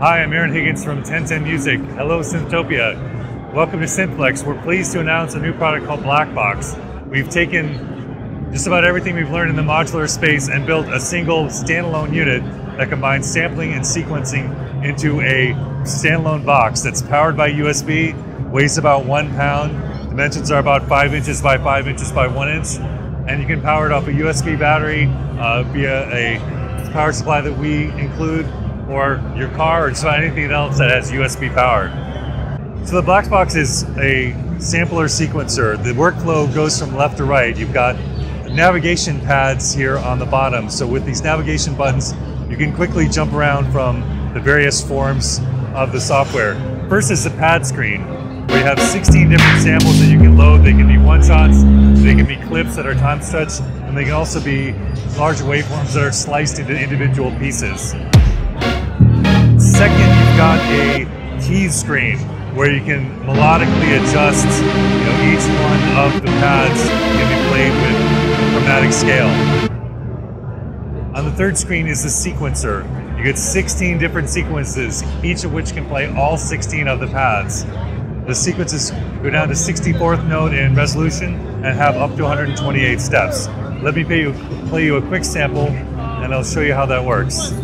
Hi, I'm Aaron Higgins from 1010music. Hello, Synthtopia. Welcome to SynthPlex. We're pleased to announce a new product called Blackbox. We've taken just about everything we've learned in the modular space and built a single standalone unit that combines sampling and sequencing into a standalone box that's powered by USB, weighs about 1 pound, dimensions are about 5 inches by 5 inches by 1 inch, and you can power it off a USB battery via a power supply that we include, or your car, or just about anything else that has USB power. So the Blackbox is a sampler sequencer. The workflow goes from left to right. You've got navigation pads here on the bottom. So with these navigation buttons, you can quickly jump around from the various forms of the software. First is the pad screen, where you have 16 different samples that you can load. They can be one-shots, they can be clips that are time stretched, and they can also be larger waveforms that are sliced into individual pieces. Second, you've got a keys screen where you can melodically adjust each one of the pads can be played with chromatic scale. On the third screen is the sequencer. You get 16 different sequences, each of which can play all 16 of the pads. The sequences go down to 64th note in resolution and have up to 128 steps. Let me play you a quick sample and I'll show you how that works.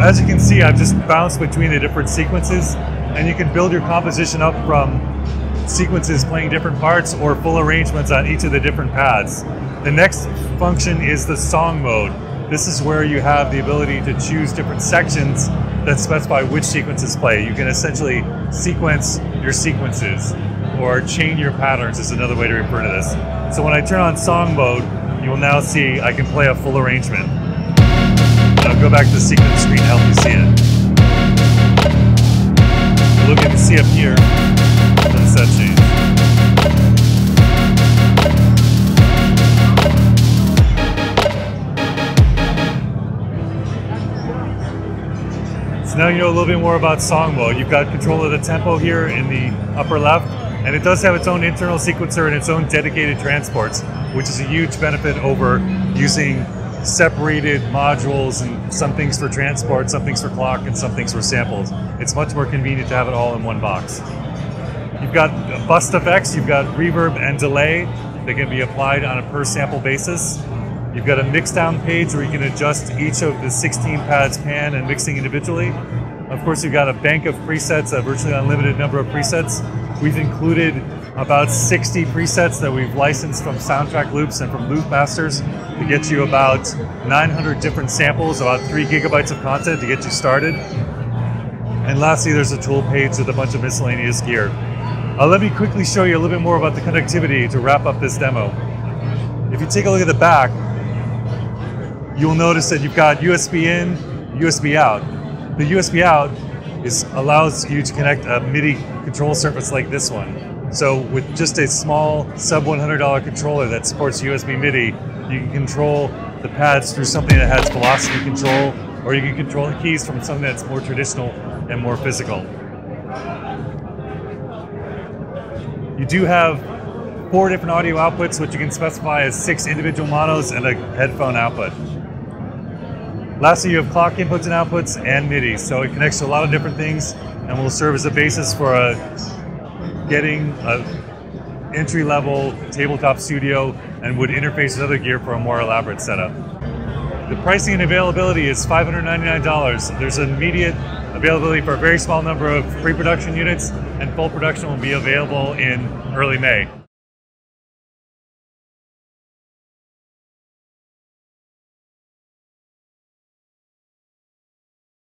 As you can see, I've just bounced between the different sequences, and you can build your composition up from sequences playing different parts or full arrangements on each of the different pads. The next function is the song mode. This is where you have the ability to choose different sections that specify which sequences play. You can essentially sequence your sequences, or chain your patterns is another way to refer to this. So when I turn on song mode, you will now see I can play a full arrangement. I'll go back to the sequence screen to help you see it. You're looking to see up here, the set change. So now you know a little bit more about song mode. You've got control of the tempo here in the upper left, and it does have its own internal sequencer and its own dedicated transports, which is a huge benefit over using separated modules and some things for transport, some things for clock, and some things for samples. It's much more convenient to have it all in one box. You've got bust effects, you've got reverb and delay that can be applied on a per sample basis. You've got a mix down page where you can adjust each of the 16 pads pan and mixing individually. Of course, you've got a bank of presets, a virtually unlimited number of presets. We've included about 60 presets that we've licensed from Soundtrack Loops and from Loop Masters to get you about 900 different samples, about 3 gigabytes of content to get you started. And lastly, there's a tool page with a bunch of miscellaneous gear. Let me quickly show you a little bit more about the connectivity to wrap up this demo. If you take a look at the back, you'll notice that you've got USB in, USB out. The USB out allows you to connect a MIDI control surface like this one. So with just a small sub $100 controller that supports USB MIDI, you can control the pads through something that has velocity control, or you can control the keys from something that's more traditional and more physical. You do have 4 different audio outputs, which you can specify as 6 individual monos and a headphone output. Lastly, you have clock inputs and outputs and MIDI, so it connects to a lot of different things and will serve as a basis for getting an entry-level tabletop studio and would interface with other gear for a more elaborate setup. The pricing and availability is $599. There's immediate availability for a very small number of pre-production units, and full production will be available in early May.